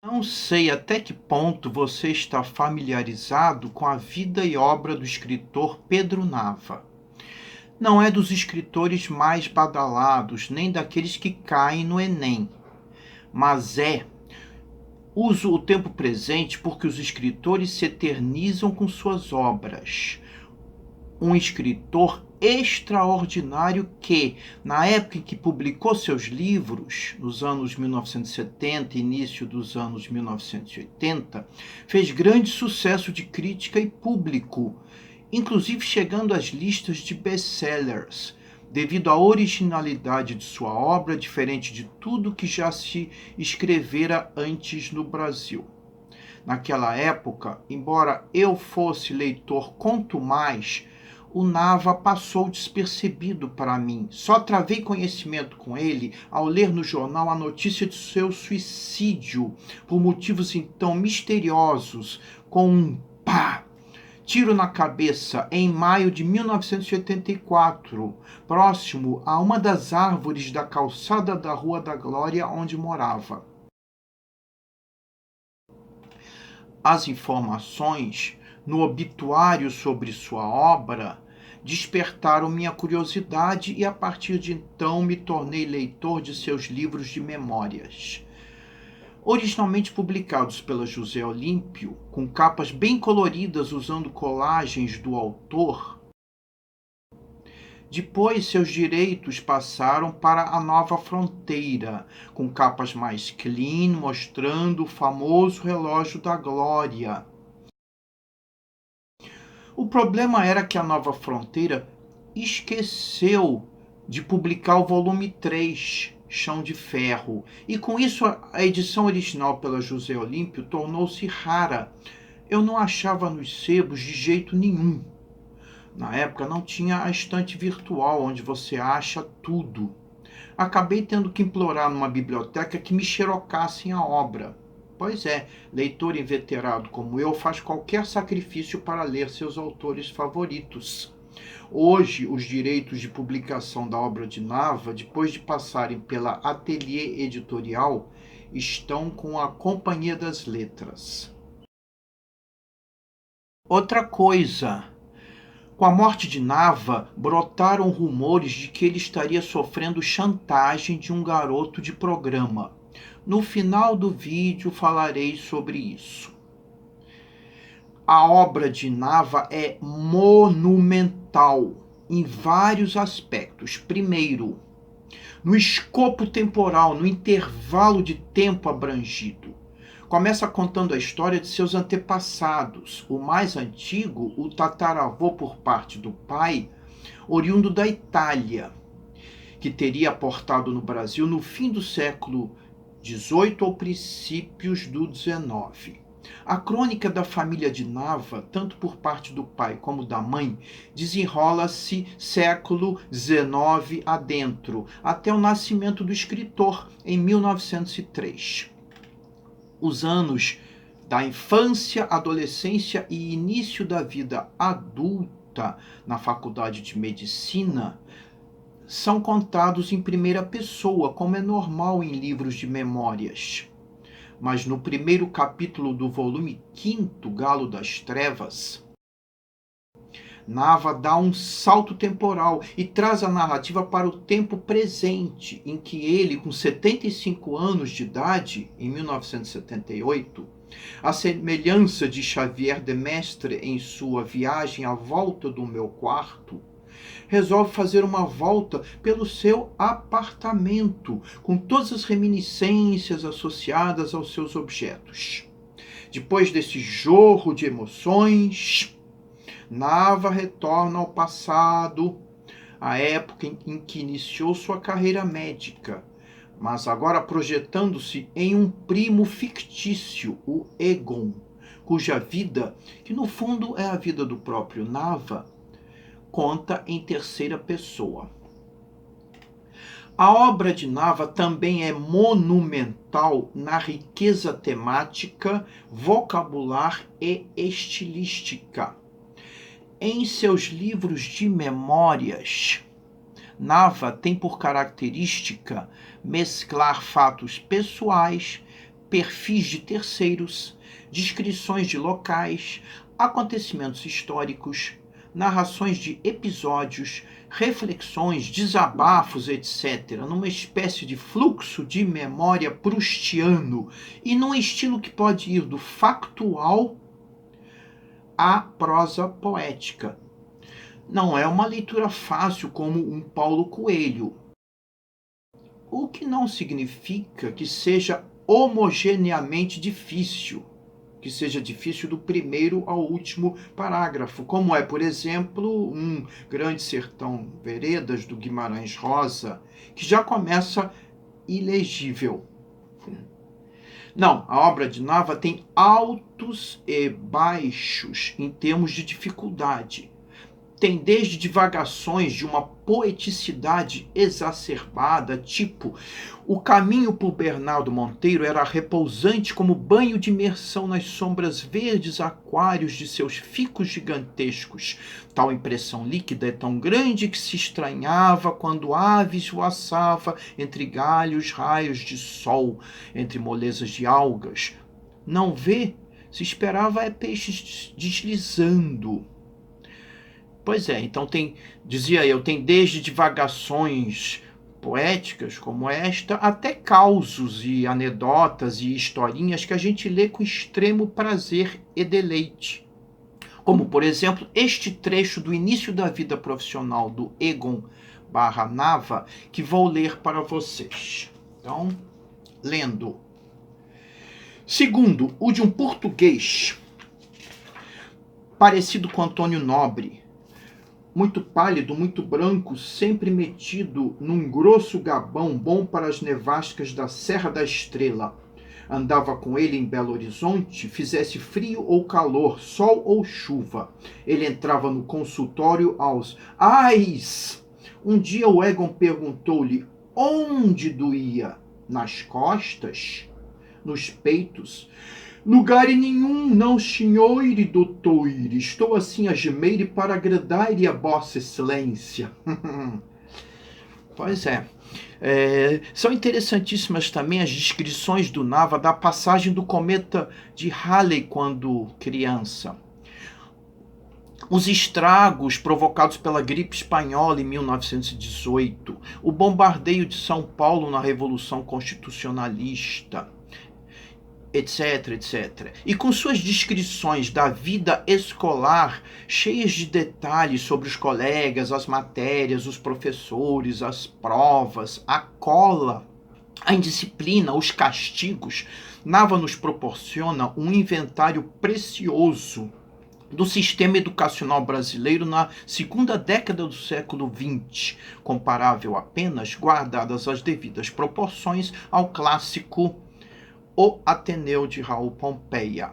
Não sei até que ponto você está familiarizado com a vida e obra do escritor Pedro Nava. Não é dos escritores mais badalados, nem daqueles que caem no Enem, mas uso o tempo presente porque os escritores se eternizam com suas obras. Um escritor extraordinário que, na época em que publicou seus livros, nos anos 1970 e início dos anos 1980, fez grande sucesso de crítica e público, inclusive chegando às listas de best-sellers, devido à originalidade de sua obra, diferente de tudo que já se escrevera antes no Brasil. Naquela época, embora eu fosse leitor contumaz, o Nava passou despercebido para mim. Só travei conhecimento com ele ao ler no jornal a notícia de seu suicídio, por motivos então misteriosos, com um pá! Tiro na cabeça em maio de 1984, próximo a uma das árvores da calçada da Rua da Glória onde morava. As informações no obituário sobre sua obra despertaram minha curiosidade e a partir de então me tornei leitor de seus livros de memórias. Originalmente publicados pela José Olímpio, com capas bem coloridas usando colagens do autor, depois seus direitos passaram para a Nova Fronteira, com capas mais clean, mostrando o famoso relógio da glória. O problema era que a Nova Fronteira esqueceu de publicar o volume 3, Chão de Ferro, e com isso a edição original pela José Olímpio tornou-se rara. Eu não achava nos sebos de jeito nenhum. Na época não tinha a estante virtual onde você acha tudo. Acabei tendo que implorar numa biblioteca que me xerocassem a obra. Pois é, leitor inveterado como eu faz qualquer sacrifício para ler seus autores favoritos. Hoje, os direitos de publicação da obra de Nava, depois de passarem pela Ateliê Editorial, estão com a Companhia das Letras. Outra coisa, com a morte de Nava, brotaram rumores de que ele estaria sofrendo chantagem de um garoto de programa. No final do vídeo falarei sobre isso. A obra de Nava é monumental em vários aspectos. Primeiro, no escopo temporal, no intervalo de tempo abrangido. Começa contando a história de seus antepassados. O mais antigo, o tataravô por parte do pai, oriundo da Itália, que teria aportado no Brasil no fim do século XVIII ou princípios do XIX. A crônica da família de Nava, tanto por parte do pai como da mãe, desenrola-se século XIX adentro, até o nascimento do escritor, em 1903. Os anos da infância, adolescência e início da vida adulta na faculdade de medicina são contados em primeira pessoa, como é normal em livros de memórias. Mas no primeiro capítulo do volume 5º, Galo das Trevas, Nava dá um salto temporal e traz a narrativa para o tempo presente, em que ele, com 75 anos de idade, em 1978, à semelhança de Xavier de Mestre em sua Viagem à Volta do Meu Quarto, resolve fazer uma volta pelo seu apartamento, com todas as reminiscências associadas aos seus objetos. Depois desse jorro de emoções, Nava retorna ao passado, à época em que iniciou sua carreira médica, mas agora projetando-se em um primo fictício, o Egon, cuja vida, que no fundo é a vida do próprio Nava, conta em terceira pessoa. A obra de Nava também é monumental na riqueza temática, vocabular e estilística. Em seus livros de memórias, Nava tem por característica mesclar fatos pessoais, perfis de terceiros, descrições de locais, acontecimentos históricos, narrações de episódios, reflexões, desabafos, etc., numa espécie de fluxo de memória proustiano e num estilo que pode ir do factual à prosa poética. Não é uma leitura fácil como um Paulo Coelho, o que não significa que seja homogeneamente difícil, que seja difícil do primeiro ao último parágrafo, como é, por exemplo, um Grande Sertão Veredas, do Guimarães Rosa, que já começa ilegível. Não, a obra de Nava tem altos e baixos em termos de dificuldade. Tem desde divagações de uma poeticidade exacerbada, tipo: o caminho por Bernardo Monteiro era repousante como banho de imersão nas sombras verdes aquários de seus ficus gigantescos. Tal impressão líquida é tão grande que se estranhava quando aves voaçava entre galhos, raios de sol, entre molezas de algas. Não vê? Se esperava é peixes deslizando. Pois é, então dizia eu, tem desde divagações poéticas como esta, até causos e anedotas e historinhas que a gente lê com extremo prazer e deleite. Como, por exemplo, este trecho do início da vida profissional do Egon Nava, que vou ler para vocês. Então, lendo. Segundo, o de um português parecido com Antônio Nobre, muito pálido, muito branco, sempre metido num grosso gabão bom para as nevascas da Serra da Estrela. Andava com ele em Belo Horizonte, fizesse frio ou calor, sol ou chuva. Ele entrava no consultório aos ais. Um dia o Egon perguntou-lhe onde doía. Nas costas? Nos peitos? Lugar nenhum, não, senhor doutor. Estou assim a gemer para agradar-lhe a vossa excelência. Pois é. São interessantíssimas também as descrições do Nava da passagem do cometa de Halley quando criança. Os estragos provocados pela gripe espanhola em 1918, o bombardeio de São Paulo na Revolução Constitucionalista, etc, etc. E com suas descrições da vida escolar, cheias de detalhes sobre os colegas, as matérias, os professores, as provas, a cola, a indisciplina, os castigos, Nava nos proporciona um inventário precioso do sistema educacional brasileiro na segunda década do século XX, comparável apenas, guardadas as devidas proporções, ao clássico O Ateneu de Raul Pompeia.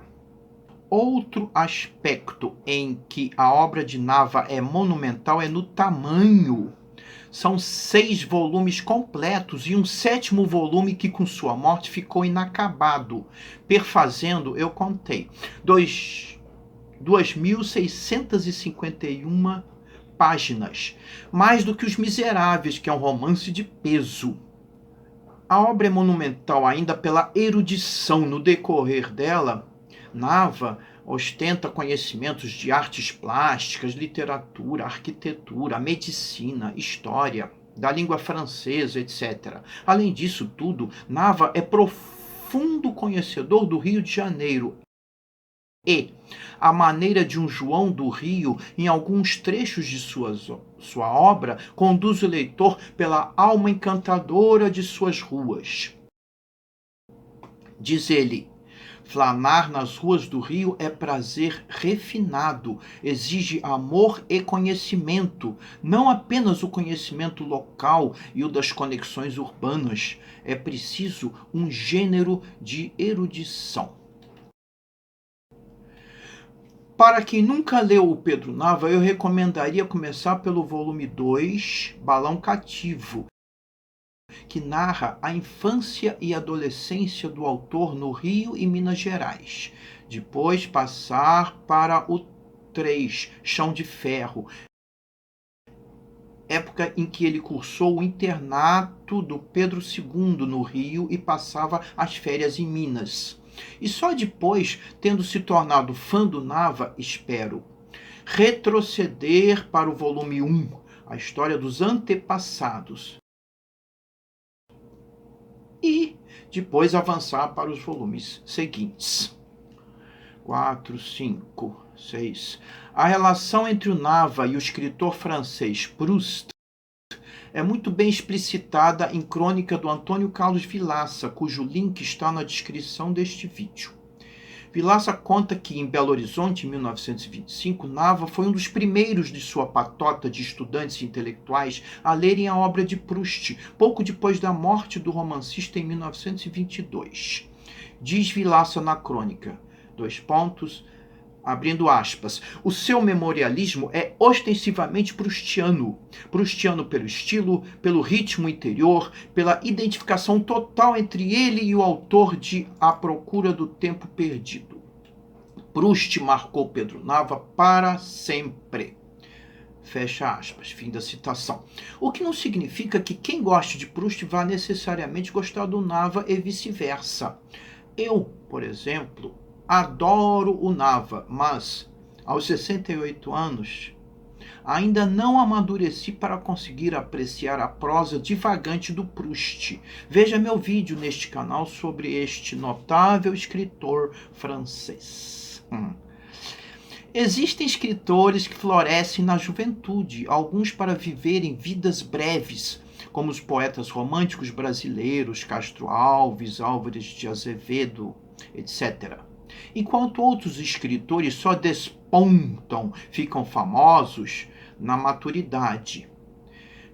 Outro aspecto em que a obra de Nava é monumental é no tamanho. São 6 volumes completos e um 7º volume que com sua morte ficou inacabado, perfazendo, eu contei, 2.651 páginas, mais do que Os Miseráveis, que é um romance de peso. A obra é monumental ainda pela erudição. No decorrer dela, Nava ostenta conhecimentos de artes plásticas, literatura, arquitetura, medicina, história, da língua francesa, etc. Além disso tudo, Nava é profundo conhecedor do Rio de Janeiro e, à maneira de um João do Rio, em alguns trechos de sua obra, conduz o leitor pela alma encantadora de suas ruas. Diz ele: flanar nas ruas do Rio é prazer refinado, exige amor e conhecimento, não apenas o conhecimento local e o das conexões urbanas, é preciso um gênero de erudição. Para quem nunca leu o Pedro Nava, eu recomendaria começar pelo volume 2, Balão Cativo, que narra a infância e adolescência do autor no Rio e Minas Gerais. Depois passar para o 3, Chão de Ferro. época em que ele cursou o internato do Pedro II no Rio e passava as férias em Minas. E só depois, tendo se tornado fã do Nava, espero retroceder para o volume 1, a história dos antepassados, e depois avançar para os volumes seguintes. 4, 5, 6. A relação entre o Nava e o escritor francês Proust é muito bem explicitada em Crônica do Antônio Carlos Vilaça, cujo link está na descrição deste vídeo. Vilaça conta que, em Belo Horizonte, em 1925, Nava foi um dos primeiros de sua patota de estudantes intelectuais a lerem a obra de Proust, pouco depois da morte do romancista em 1922. Diz Vilaça na crônica, abrindo aspas, o seu memorialismo é ostensivamente proustiano. Proustiano pelo estilo, pelo ritmo interior, pela identificação total entre ele e o autor de A Procura do Tempo Perdido. Proust marcou Pedro Nava para sempre. Fecha aspas, fim da citação. O que não significa que quem goste de Proust vá necessariamente gostar do Nava e vice-versa. Eu, por exemplo, adoro o Nava, mas aos 68 anos ainda não amadureci para conseguir apreciar a prosa divagante do Proust. Veja meu vídeo neste canal sobre este notável escritor francês. Existem escritores que florescem na juventude, alguns para viverem vidas breves, como os poetas românticos brasileiros Castro Alves, Álvares de Azevedo, etc. Enquanto outros escritores só despontam, ficam famosos na maturidade.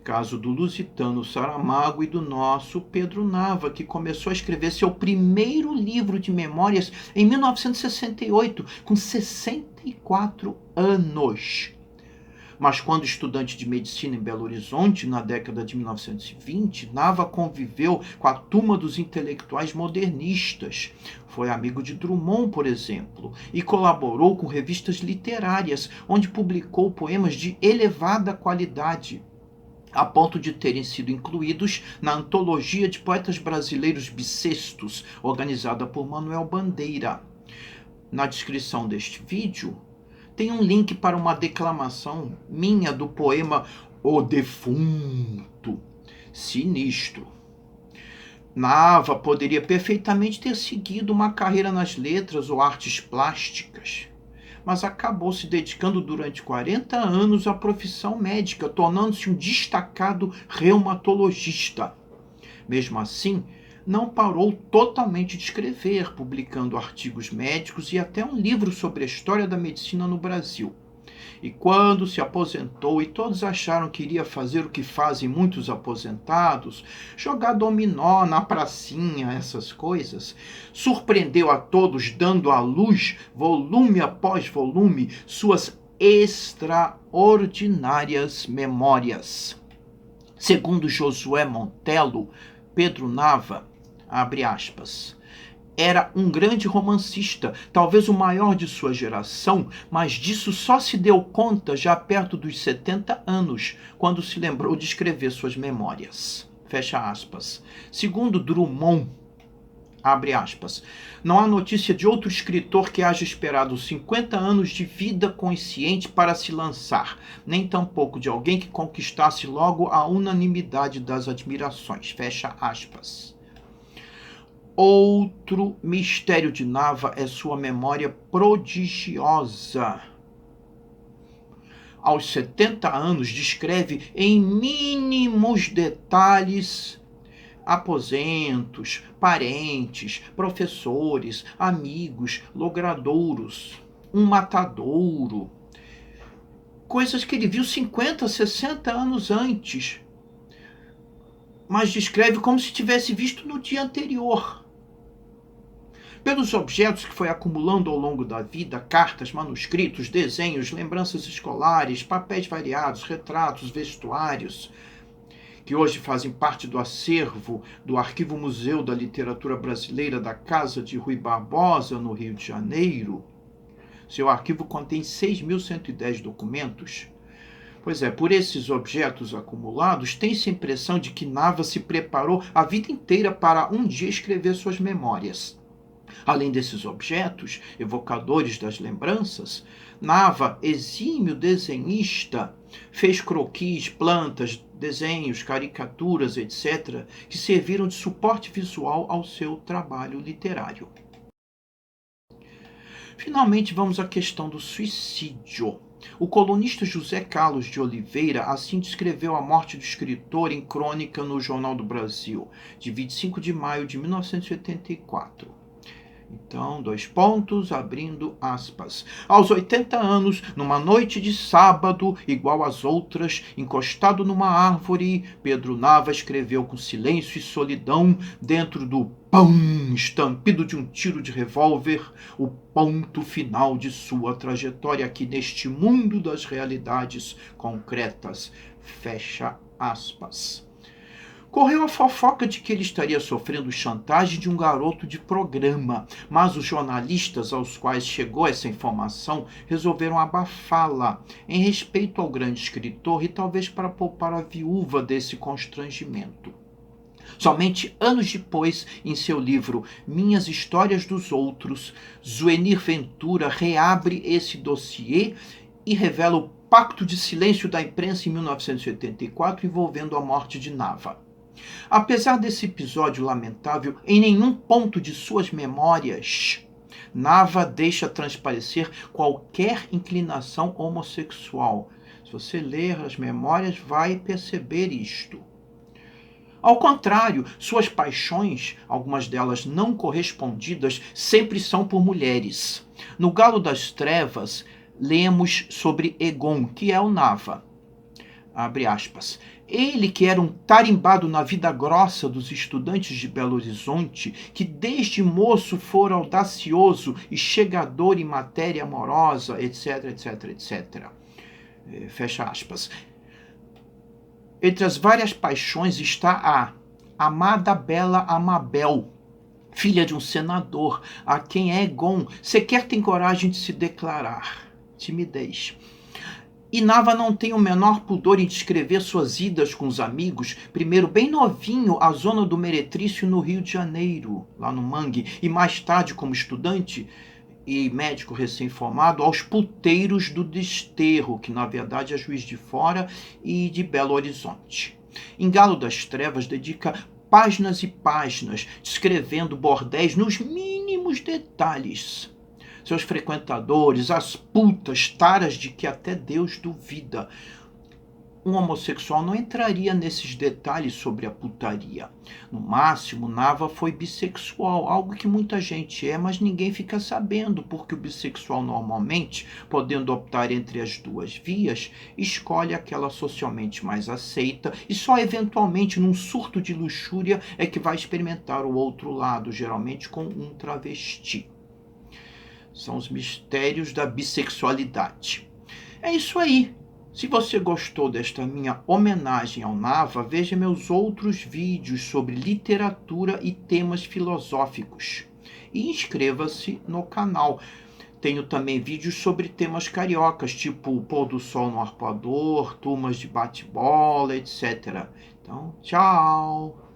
Caso do lusitano Saramago e do nosso Pedro Nava, que começou a escrever seu primeiro livro de memórias em 1968, com 64 anos. Mas quando estudante de medicina em Belo Horizonte, na década de 1920, Nava conviveu com a turma dos intelectuais modernistas. Foi amigo de Drummond, por exemplo, e colaborou com revistas literárias, onde publicou poemas de elevada qualidade, a ponto de terem sido incluídos na Antologia de Poetas Brasileiros Bissextos, organizada por Manuel Bandeira. Na descrição deste vídeo, tem um link para uma declamação minha do poema O Defunto. Sinistro. Nava poderia perfeitamente ter seguido uma carreira nas letras ou artes plásticas, mas acabou se dedicando durante 40 anos à profissão médica, tornando-se um destacado reumatologista. Mesmo assim, não parou totalmente de escrever, publicando artigos médicos e até um livro sobre a história da medicina no Brasil. E quando se aposentou e todos acharam que iria fazer o que fazem muitos aposentados, jogar dominó na pracinha, essas coisas, surpreendeu a todos dando à luz, volume após volume, suas extraordinárias memórias. Segundo Josué Montello, Pedro Nava, abre aspas, era um grande romancista, talvez o maior de sua geração, mas disso só se deu conta já perto dos 70 anos, quando se lembrou de escrever suas memórias. Fecha aspas. Segundo Drummond, abre aspas, não há notícia de outro escritor que haja esperado 50 anos de vida consciente para se lançar, nem tampouco de alguém que conquistasse logo a unanimidade das admirações. Fecha aspas. Outro mistério de Nava é sua memória prodigiosa. Aos 70 anos, descreve em mínimos detalhes aposentos, parentes, professores, amigos, logradouros, um matadouro. Coisas que ele viu 50, 60 anos antes, mas descreve como se tivesse visto no dia anterior. Pelos objetos que foi acumulando ao longo da vida, cartas, manuscritos, desenhos, lembranças escolares, papéis variados, retratos, vestuários, que hoje fazem parte do acervo do Arquivo Museu da Literatura Brasileira da Casa de Rui Barbosa, no Rio de Janeiro. Seu arquivo contém 6.110 documentos. Pois é, por esses objetos acumulados, tem-se a impressão de que Nava se preparou a vida inteira para um dia escrever suas memórias. Além desses objetos, evocadores das lembranças, Nava, exímio desenhista, fez croquis, plantas, desenhos, caricaturas, etc., que serviram de suporte visual ao seu trabalho literário. Finalmente, vamos à questão do suicídio. O colunista José Carlos de Oliveira assim descreveu a morte do escritor em crônica no Jornal do Brasil, de 25 de maio de 1984. Então, dois pontos, abrindo aspas. Aos 80 anos, numa noite de sábado, igual às outras, encostado numa árvore, Pedro Nava escreveu com silêncio e solidão, dentro do pão estampido de um tiro de revólver, o ponto final de sua trajetória aqui neste mundo das realidades concretas. Fecha aspas. Correu a fofoca de que ele estaria sofrendo chantagem de um garoto de programa, mas os jornalistas aos quais chegou essa informação resolveram abafá-la, em respeito ao grande escritor e talvez para poupar a viúva desse constrangimento. Somente anos depois, em seu livro Minhas Histórias dos Outros, Zuenir Ventura reabre esse dossiê e revela o pacto de silêncio da imprensa em 1984 envolvendo a morte de Nava. Apesar desse episódio lamentável, em nenhum ponto de suas memórias, Nava deixa transparecer qualquer inclinação homossexual. Se você ler as memórias, vai perceber isto. Ao contrário, suas paixões, algumas delas não correspondidas, sempre são por mulheres. No Galo das Trevas, lemos sobre Egon, que é o Nava. Abre aspas. Ele, que era um tarimbado na vida grossa dos estudantes de Belo Horizonte, que desde moço fora audacioso e chegador em matéria amorosa, etc, etc, etc. Fecha aspas. Entre as várias paixões está a amada bela Amabel, filha de um senador, a quem Egon sequer tem coragem de se declarar. Timidez. E Nava não tem o menor pudor em descrever suas idas com os amigos, primeiro bem novinho à zona do Meretrício no Rio de Janeiro, lá no Mangue, e mais tarde como estudante e médico recém-formado aos puteiros do Desterro, que na verdade é Juiz de Fora e de Belo Horizonte. Em Galo das Trevas dedica páginas e páginas descrevendo bordéis nos mínimos detalhes. Seus frequentadores, as putas, taras de que até Deus duvida. Um homossexual não entraria nesses detalhes sobre a putaria. No máximo, Nava foi bissexual, algo que muita gente é, mas ninguém fica sabendo, porque o bissexual normalmente, podendo optar entre as duas vias, escolhe aquela socialmente mais aceita e só eventualmente num surto de luxúria é que vai experimentar o outro lado, geralmente com um travesti. São os mistérios da bissexualidade. É isso aí. Se você gostou desta minha homenagem ao Nava, veja meus outros vídeos sobre literatura e temas filosóficos. E inscreva-se no canal. Tenho também vídeos sobre temas cariocas, tipo o pôr do sol no arpoador, turmas de bate-bola, etc. Então, tchau!